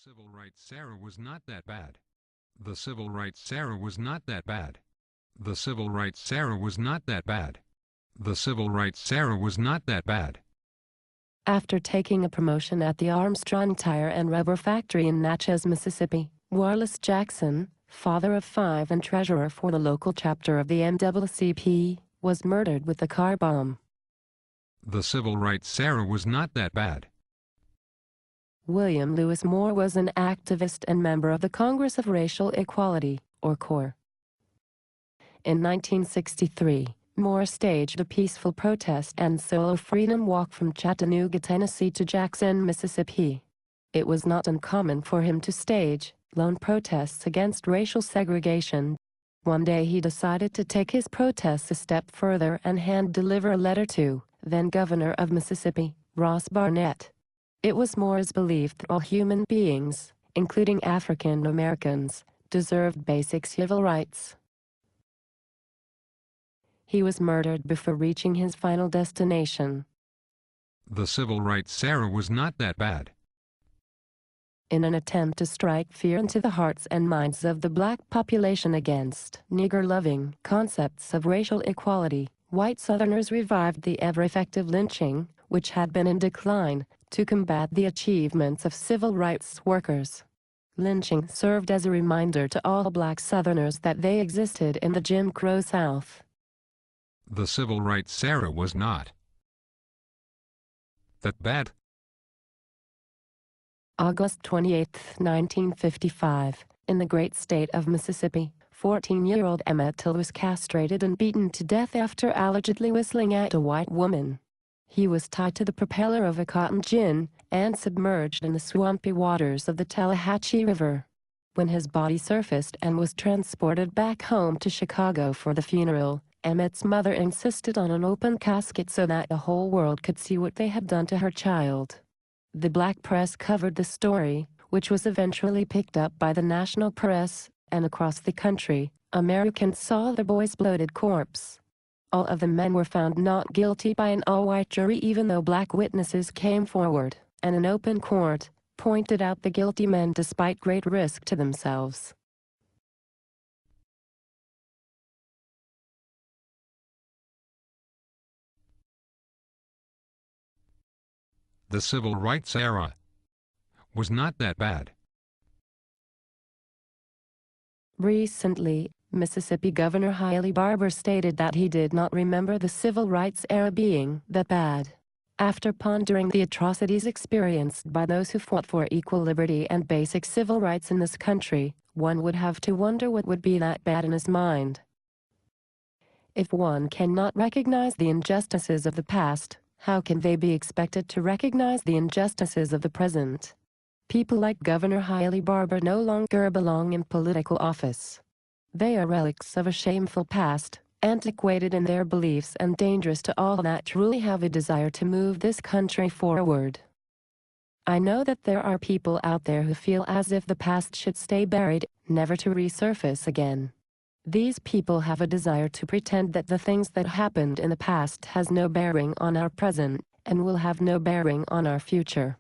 civil rights era was not that bad. The civil rights era was not that bad. The civil rights era was not that bad. The civil rights era was not that bad. After taking a promotion at the Armstrong Tire and Rubber Factory in Natchez, Mississippi, Wallace Jackson, father of 5 and treasurer for the local chapter of the NAACP, was murdered with a car bomb. The civil rights era was not that bad. William Lewis Moore was an activist and member of the Congress of Racial Equality, or CORE. In 1963, Moore staged a peaceful protest and solo freedom walk from Chattanooga, Tennessee to Jackson, Mississippi. It was not uncommon for him to stage lone protests against racial segregation. One day he decided to take his protests a step further and hand-deliver a letter to then-Governor of Mississippi, Ross Barnett. It was Moore's belief that all human beings, including African Americans, deserved basic civil rights. He was murdered before reaching his final destination. The civil rights era was not that bad. In an attempt to strike fear into the hearts and minds of the black population against nigger-loving concepts of racial equality, white Southerners revived the ever-effective lynching, which had been in decline, to combat the achievements of civil rights workers. Lynching served as a reminder to all black Southerners that they existed in the Jim Crow South. The civil rights era was not that bad. August 28, 1955, in the great state of Mississippi, 14-year-old Emmett Till was castrated and beaten to death after allegedly whistling at a white woman. He was tied to the propeller of a cotton gin and submerged in the swampy waters of the Tallahatchie River. When his body surfaced and was transported back home to Chicago for the funeral, Emmett's mother insisted on an open casket so that the whole world could see what they had done to her child. The black press covered the story, which was eventually picked up by the national press, and across the country, Americans saw the boy's bloated corpse. All of the men were found not guilty by an all-white jury even though black witnesses came forward, and an open court pointed out the guilty men despite great risk to themselves. The civil rights era was not that bad. Recently, Mississippi Governor Haley Barbour stated that he did not remember the civil rights era being that bad. After pondering the atrocities experienced by those who fought for equal liberty and basic civil rights in this country, one would have to wonder what would be that bad in his mind. If one cannot recognize the injustices of the past, how can they be expected to recognize the injustices of the present? People like Governor Haley Barbour no longer belong in political office. They are relics of a shameful past, antiquated in their beliefs and dangerous to all that truly have a desire to move this country forward. I know that there are people out there who feel as if the past should stay buried, never to resurface again. These people have a desire to pretend that the things that happened in the past has no bearing on our present, and will have no bearing on our future.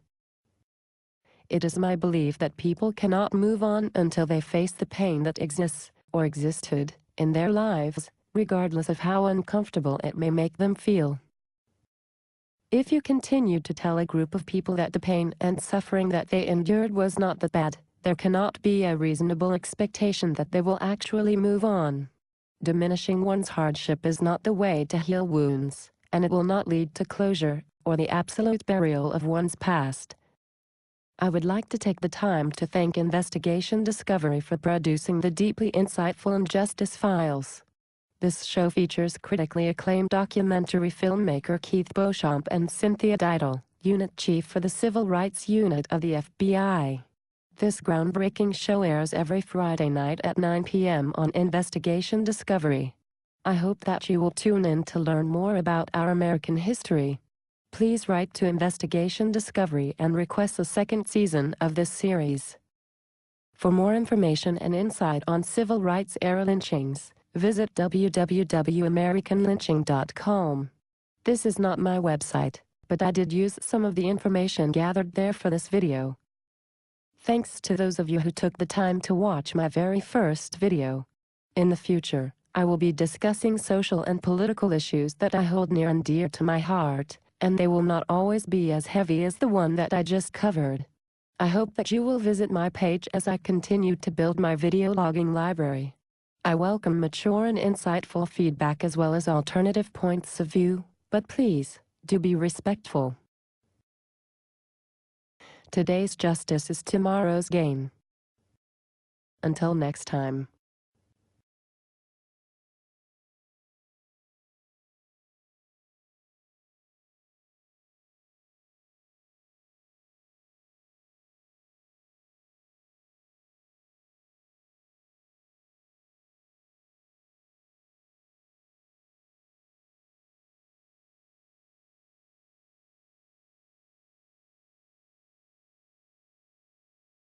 It is my belief that people cannot move on until they face the pain that exists, or existed, in their lives, regardless of how uncomfortable it may make them feel. If you continue to tell a group of people that the pain and suffering that they endured was not that bad, there cannot be a reasonable expectation that they will actually move on. Diminishing one's hardship is not the way to heal wounds, and it will not lead to closure, or the absolute burial of one's past. I would like to take the time to thank Investigation Discovery for producing the deeply insightful Injustice Files. This show features critically acclaimed documentary filmmaker Keith Beauchamp and Cynthia Didle, Unit Chief for the Civil Rights Unit of the FBI. This groundbreaking show airs every Friday night at 9 p.m. on Investigation Discovery. I hope that you will tune in to learn more about our American history. Please write to Investigation Discovery and request a second season of this series. For more information and insight on civil rights era lynchings, visit www.americanlynching.com. This is not my website, but I did use some of the information gathered there for this video. Thanks to those of you who took the time to watch my very first video. In the future, I will be discussing social and political issues that I hold near and dear to my heart, and they will not always be as heavy as the one that I just covered. I hope that you will visit my page as I continue to build my video logging library. I welcome mature and insightful feedback as well as alternative points of view, but please, do be respectful. Today's justice is tomorrow's gain. Until next time.